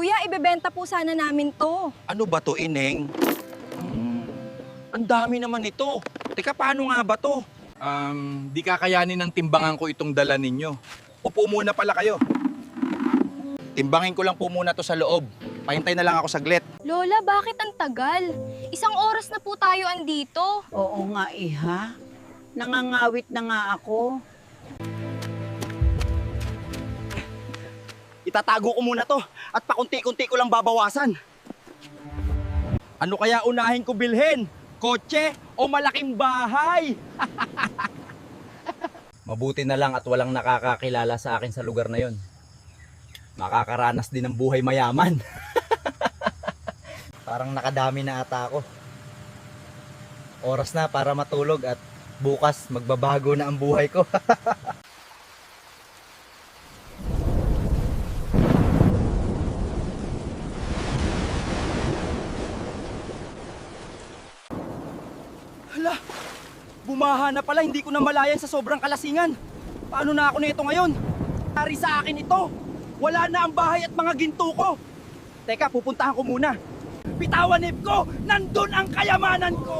Kuya, ibebenta po sana namin to. Ano ba to, Ineng? Ang dami naman ito. Teka, paano nga ba to? Di kakayanin ng timbangan ko itong dala ninyo. Upo muna pala kayo. Timbangin ko lang po muna to sa loob. Pahintay na lang ako saglit. Lola, bakit ang tagal? Isang oras na po tayo andito. Oo nga, iha. Nangangawit na nga ako. Itatago ko muna to at pakunti-kunti ko lang babawasan. Ano kaya unahin ko bilhin? Kotse o malaking bahay? Mabuti na lang at walang nakakakilala sa akin sa lugar na yon. Makakaranas din ng buhay mayaman. Parang nakadami na ata ako. Oras na para matulog at bukas magbabago na ang buhay ko. Hala, bumaha na pala, hindi ko na malayan sa sobrang kalasingan. Paano na ako nito ngayon? Ari sa akin ito. Wala na ang bahay at mga ginto ko. Teka, pupuntahan ko muna. Bitawan ko, nandun ang kayamanan ko!